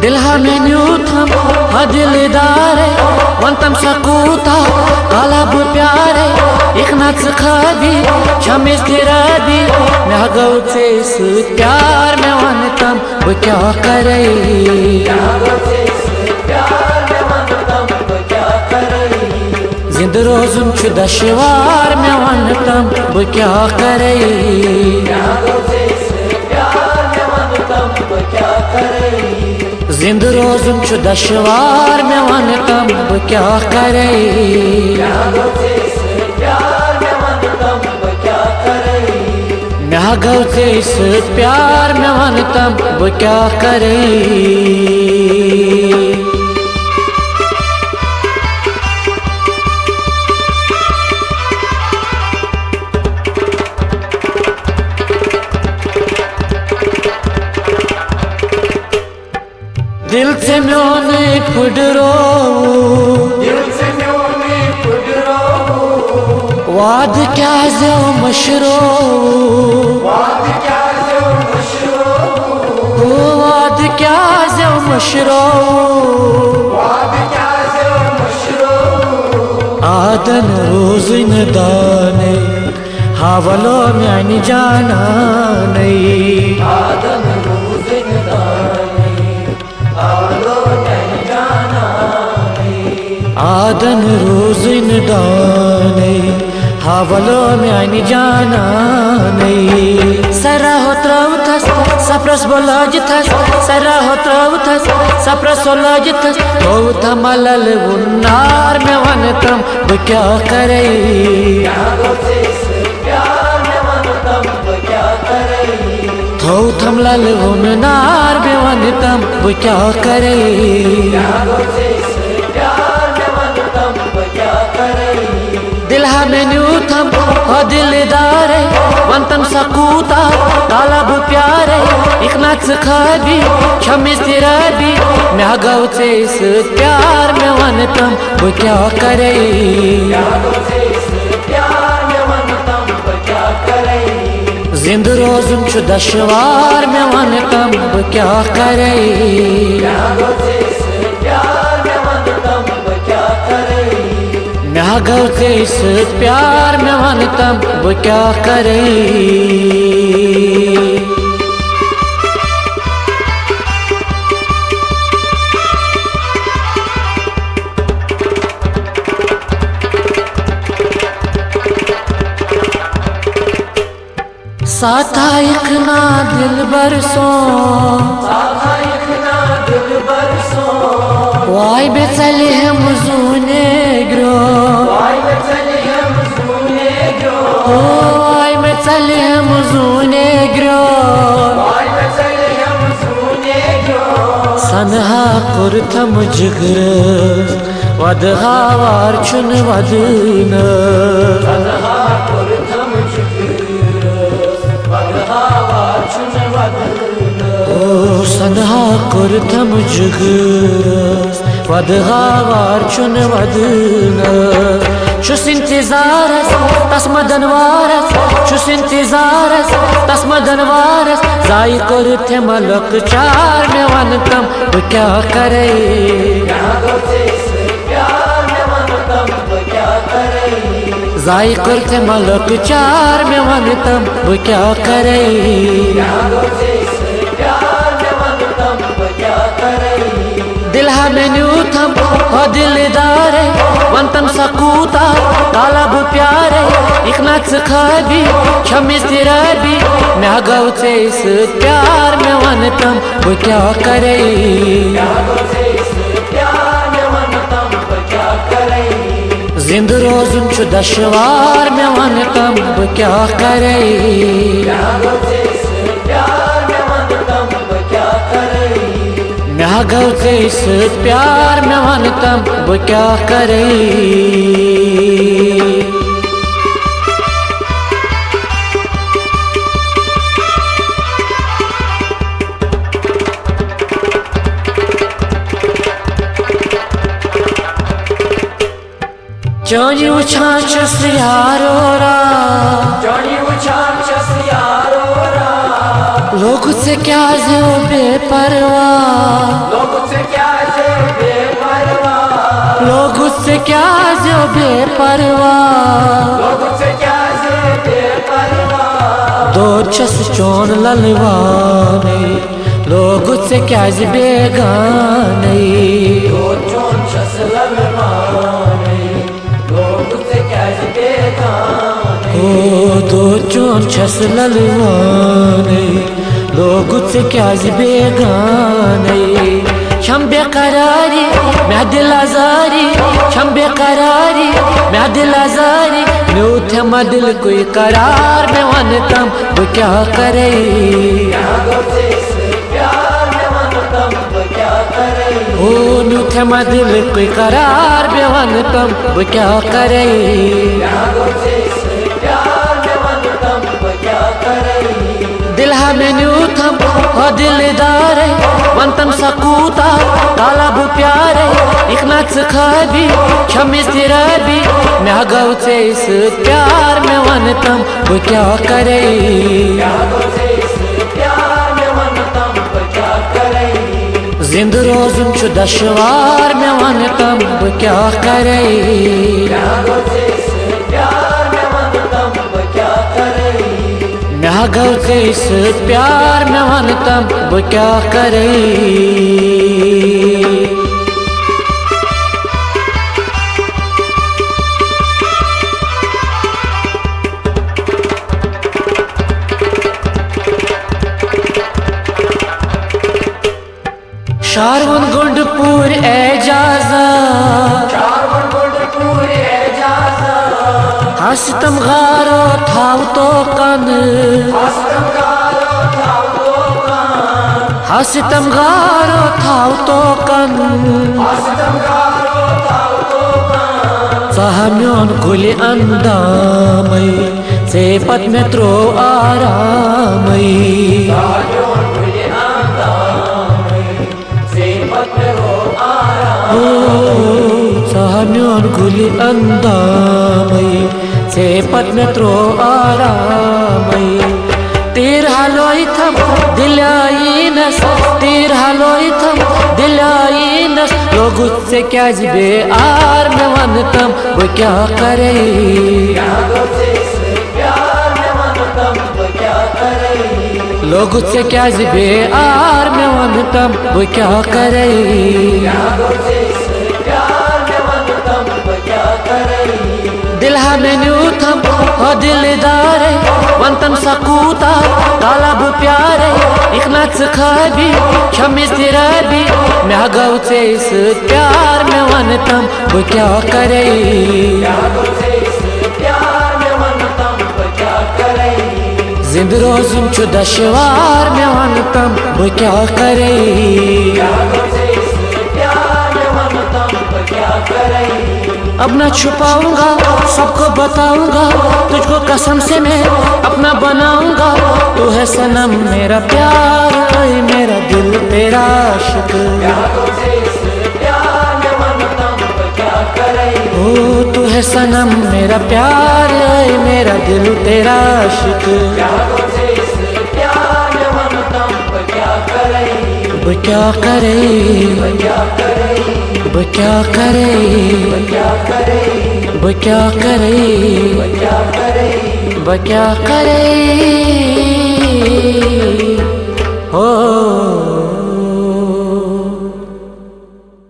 दिल में न्यूथम हा दिलदारे वंतम सकूता कालब प्यारे एक नच खादी शमिस तिरादी मैं गौचे सूत प्यार में वनतम वो क्या करे जिंद रोजुन छु दशवार में वनतम वो क्या करे जिंद रोजुन छु दशवार में वनतम वो क्या करे मैं गौचे सूत प्यार में वनतम वो क्या करे दिल से म्योने पुडरो वाद क्या जो मशरो वाद क्या जो मशरो आदन रोज न दाने हावलो में जाना नहीं आदन रोज न दाने आदन रोजिन दाने हावलो में आनी जाना नहीं सरा हो त्रवथस सप्रस बोलाज थस सरा हो त्रवथस सप्रस बोलाज थस तो थमलल उन्नार में वनतम वो क्या करे थो थमलल उन्नार में वनतम वो क्या करे दिल में न्यूथम हो दिलदारे वंतम सकूता कालब प्यारे एक नच खादी शमिस तिरादी मैं गौचे सूत प्यार में वनतम वो क्या करे जिंद रोजुन छु दशवार में वनतम वो क्या करे मैं गौचे सूत प्यार में वनतम वो क्या करे साथा इखना दिल बरसों वाई बेचले हम जूने ग्रो वाई बेचले हम जूने ग्रो सनहा कुरथम जिगर वदहावार चुन वदन सनहा कुरथम जिगर वदहावार चुन वदन चुस इंतजारस तस्मदन वारस चुस इंतजारस तस्मदन वारस जाई कुरथे मलक चार में वनतम वो क्या करे जाई कुरथे मलक चार में वनतम वो क्या करे दिल में न्यूथम हो दिलदारे वंतम सकूता कालब प्यारे एक नच खादी शमिस तिरादी मैं गौचे सूत प्यार में वनतम वो क्या करे जिंद रोजुन छु दशवार में वनतम वो क्या करे मैं गौचे सूत प्यार में वनतम वो क्या करे Johnny uçançız yarora Johnny uçançız yarora लोग से क्या जो बेपरवाह से क्या जो बेपरवाह दो छस चोन ललवाने लोग से क्या बेगाने ओ दो चोन छस ललवाने लोग से क्या बेगाने शम बेकरारी मैं दिल आजारी शम बेकरारी मैं दिल आजारी थे दिल कोई करार में वनतम वो क्या करे ओ नु थे दिल कोई करार में वनतम वो क्या करे दिल हमें न्यू थम और दिलदार वंतम सकूता काला बु प्यारे इकनाथ खाबी शमिस तिराबी मैं गौ से इस प्यार में वनतम वो क्या करे जिंद रोजुन छु दशवार में वनतम वो क्या करे मैं गौ से इस प्यार में वनतम वो क्या करे शारवन गुंडपुर एजाजा हसतम गारो थाव तो कन हसतम गारो थाव तो कन सहम्योन गुली अंदामई से पत में त्रो आरामई सहम्योन गुली अंदामई से पत में त्रो आरामई तीर हलोई थम दिलाई नस तीर हलोई थम दिलाई नस लोग उससे क्या जबे आर में वनतम वो क्या करे लोग उससे क्या जबे आर में वनतम वो क्या करे दिल हमें न्यू थम और दिलदार वंतम सकूता काला बु प्यारे इकनाथ खाबी शमिस तिराबी मैं गौ से इस प्यार में वनतम वो क्या करे जिंद रोजुन छु दशवार में वनतम वो क्या करे अब न छुपाऊंगा सबको बताऊंगा तुझको कसम से मैं अपना बनाऊंगा तू है सनम मेरा प्यार मेरा दिल तेरा आशिक ओ तू है सनम मेरा प्यार मेरा दिल तेरा आशिक वो क्या करे वो क्या करे वो क्या करे वो क्या करे वो क्या करे हो